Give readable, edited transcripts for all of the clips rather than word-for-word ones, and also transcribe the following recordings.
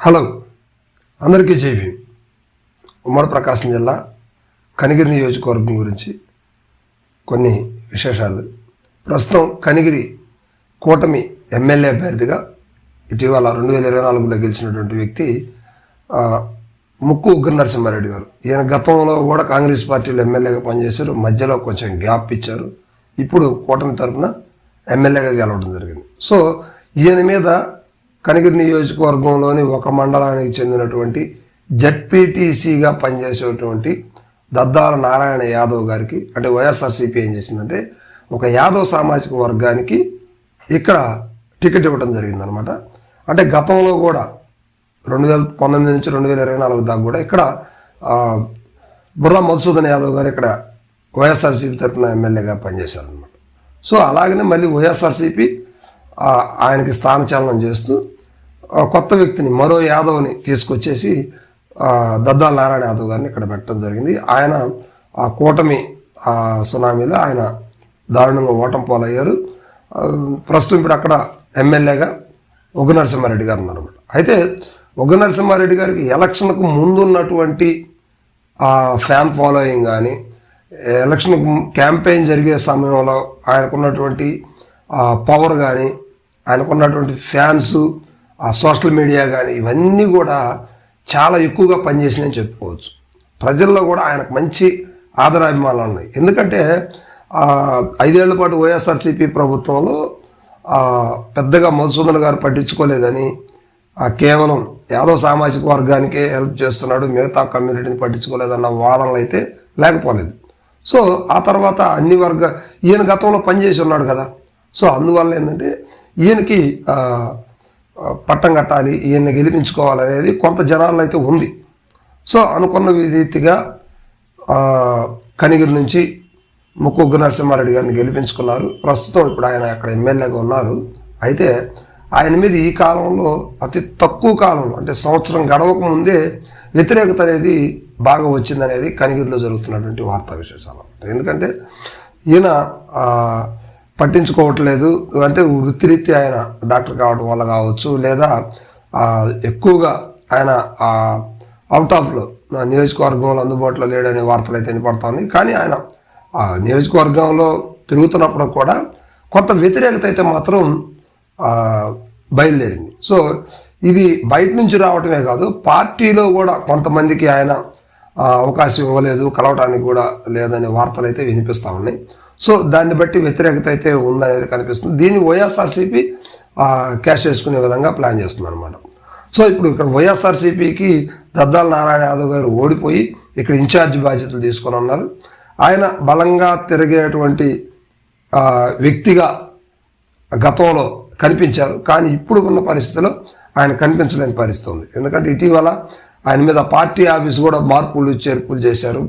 Hello, అందరికీ జై భీమ్. ఉమ్మడి ప్రకాశం జిల్లా కనిగిరి నియోజకవర్గం గురించి కొన్ని విశేషాలు. ప్రస్తుతం కనిగిరి కూటమి ఎమ్మెల్యే అభ్యర్థిగా ఇటీవల 2024లో గెలిచినటువంటి వ్యక్తి ముక్కు ఉగ్ర నరసింహారెడ్డి గారు. ఈయన గతంలో కూడా కాంగ్రెస్ పార్టీలో ఎమ్మెల్యేగా పనిచేశారు. మధ్యలో కొంచెం గ్యాప్ ఇచ్చారు. ఇప్పుడు కూటమి తరఫున ఎమ్మెల్యేగా గెలవడం జరిగింది. సో ఈయన మీద కనిగిరి నియోజకవర్గంలోని ఒక మండలానికి చెందినటువంటి జడ్పీటీసీగా పనిచేసేటువంటి దద్దాల నారాయణ యాదవ్ గారికి, అంటే వైఎస్ఆర్సీపీ ఏం చేసిందంటే ఒక యాదవ్ సామాజిక వర్గానికి ఇక్కడ టికెట్ ఇవ్వడం జరిగిందనమాట. అంటే గతంలో కూడా 2019 నుంచి 2024 దాకా కూడా ఇక్కడ బుర్రా మధుసూదన్ యాదవ్ గారు ఇక్కడ వైఎస్ఆర్సీపీ తరఫున ఎమ్మెల్యేగా పనిచేశారనమాట. సో అలాగనే మళ్ళీ వైఎస్ఆర్సీపీ ఆయనకి స్థానచలనం చేస్తూ కొత్త వ్యక్తిని, మరో యాదవ్ని తీసుకొచ్చేసి దద్దాల నారాయణ యాదవ్ గారిని ఇక్కడ పెట్టడం జరిగింది. ఆయన ఆ కూటమి సునామీలో ఆయన దారుణంగా ఓటమి పాలయ్యారు. ప్రస్తుతం ఇప్పుడు అక్కడ ఎమ్మెల్యేగా ఉగ్ర నరసింహారెడ్డి గారు ఉన్నారన్నమాట. అయితే ఉగ్ర నరసింహారెడ్డి గారికి ఎలక్షన్కు ముందున్నటువంటి ఫ్యాన్ ఫాలోయింగ్ కానీ, ఎలక్షన్ క్యాంపెయిన్ జరిగే సమయంలో ఆయనకున్నటువంటి పవర్ కానీ, ఆయనకున్నటువంటి ఫ్యాన్స్, సోషల్ మీడియా కానీ, ఇవన్నీ కూడా చాలా ఎక్కువగా పనిచేసినాయని చెప్పుకోవచ్చు. ప్రజల్లో కూడా ఆయనకు మంచి ఆదరాభిమానాలు ఉన్నాయి. ఎందుకంటే 5 ఏళ్ల పాటు వైఎస్ఆర్సీపీ ప్రభుత్వంలో పెద్దగా మధుసూదన్ గారు పట్టించుకోలేదని, కేవలం యాదవ్ సామాజిక వర్గానికే హెల్ప్ చేస్తున్నాడు, మిగతా కమ్యూనిటీని పట్టించుకోలేదన్న వాదనలు అయితే లేకపోలేదు. సో ఆ తర్వాత అన్ని ఈయన గతంలో పనిచేసి ఉన్నాడు కదా. సో అందువల్ల ఏంటంటే ఈయనకి పట్టం కట్టాలి, ఈయన్ని గెలిపించుకోవాలనేది కొంత జనాల్లో అయితే ఉంది. సో అనుకున్న రీతిగా కనిగిరి నుంచి ముక్కు ఉగ్ర నరసింహారెడ్డి గారిని గెలిపించుకున్నారు. ప్రస్తుతం ఇప్పుడు ఆయన అక్కడ ఎమ్మెల్యేగా ఉన్నారు. అయితే ఆయన మీద ఈ కాలంలో అతి తక్కువ కాలంలో, అంటే సంవత్సరం గడవక ముందే వ్యతిరేకత అనేది బాగా వచ్చిందనేది కనిగిరిలో జరుగుతున్నటువంటి వార్తా విశేషాలు. ఎందుకంటే ఈయన పట్టించుకోవట్లేదు, అంటే వృత్తిరీత్యా ఆయన డాక్టర్ కావడం వల్ల కావచ్చు, లేదా ఎక్కువగా ఆయన అవుట్ ఆఫ్లో నియోజకవర్గంలో అందుబాటులో లేడనే వార్తలు అయితే వినపడతా ఉంది. కానీ ఆయన నియోజకవర్గంలో తిరుగుతున్నప్పుడు కూడా కొంత వ్యతిరేకత అయితే మాత్రం బయలుదేరింది. సో ఇది బయట నుంచి రావటమే కాదు, పార్టీలో కూడా కొంతమందికి ఆయన అవకాశం ఇవ్వలేదు, కలవటానికి కూడా లేదనే వార్తలు అయితే వినిపిస్తూ ఉన్నాయి. సో దాన్ని బట్టి వ్యతిరేకత అయితే ఉందనేది కనిపిస్తుంది. దీన్ని వైఎస్ఆర్సీపీ క్యాష్ చేసుకునే విధంగా ప్లాన్ చేస్తుంది అనమాట. సో ఇప్పుడు ఇక్కడ వైఎస్ఆర్సీపీకి దద్దాల నారాయణ యాదవ్ గారు ఓడిపోయి ఇక్కడ ఇన్ఛార్జి బాధ్యతలు తీసుకొని ఉన్నారు. ఆయన బలంగా తిరిగేటువంటి వ్యక్తిగా గతంలో కనిపించారు. కానీ ఇప్పుడు ఉన్న పరిస్థితిలో ఆయన కనిపించలేని పరిస్థితి ఉంది. ఎందుకంటే ఇటీవల ఆయన మీద పార్టీ ఆఫీస్ కూడా మార్పులు చేర్పులు చేశారు.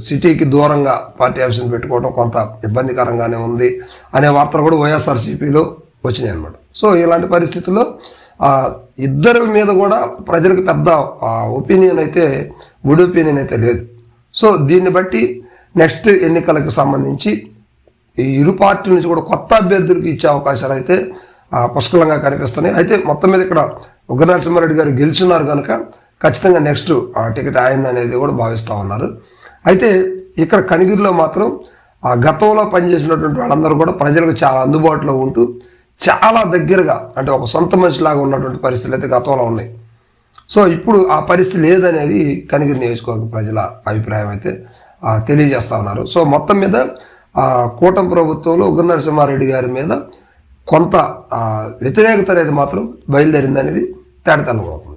సిటీకి దూరంగా పార్టీ ఆఫీస్ని పెట్టుకోవడం కొంత ఇబ్బందికరంగానే ఉంది అనే వార్తలు కూడా వైఎస్ఆర్సీపీలో వచ్చినాయి అనమాట. సో ఇలాంటి పరిస్థితుల్లో ఇద్దరి మీద కూడా ప్రజలకు పెద్ద ఒపీనియన్ అయితే, గుడ్ ఒపీనియన్ అయితే లేదు. సో దీన్ని బట్టి నెక్స్ట్ ఎన్నికలకు సంబంధించి ఈ ఇరు పార్టీల నుంచి కూడా కొత్త అభ్యర్థులకు ఇచ్చే అవకాశాలు అయితే పుష్కలంగా కనిపిస్తున్నాయి. అయితే మొత్తం మీద ఇక్కడ ఉగ్ర నరసింహారెడ్డి గారు గెలుచున్నారు కనుక ఖచ్చితంగా నెక్స్ట్ టికెట్ అయిందనేది కూడా భావిస్తూ ఉన్నారు. అయితే ఇక్కడ కనిగిరిలో మాత్రం గతంలో పనిచేసినటువంటి వాళ్ళందరూ కూడా ప్రజలకు చాలా అందుబాటులో ఉంటూ చాలా దగ్గరగా, అంటే ఒక సొంత మనిషిలాగా ఉన్నటువంటి పరిస్థితులు అయితే గతంలో ఉన్నాయి. సో ఇప్పుడు ఆ పరిస్థితి లేదనేది కనిగిరి నియోజకవర్గ ప్రజల అభిప్రాయం అయితే తెలియజేస్తూ ఉన్నారు. సో మొత్తం మీద కూటమి ప్రభుత్వంలో ఉగ్ర నరసింహారెడ్డి గారి మీద కొంత వ్యతిరేకత అనేది మాత్రం బయలుదేరిందనేది తేటతెల్లమవుతుంది.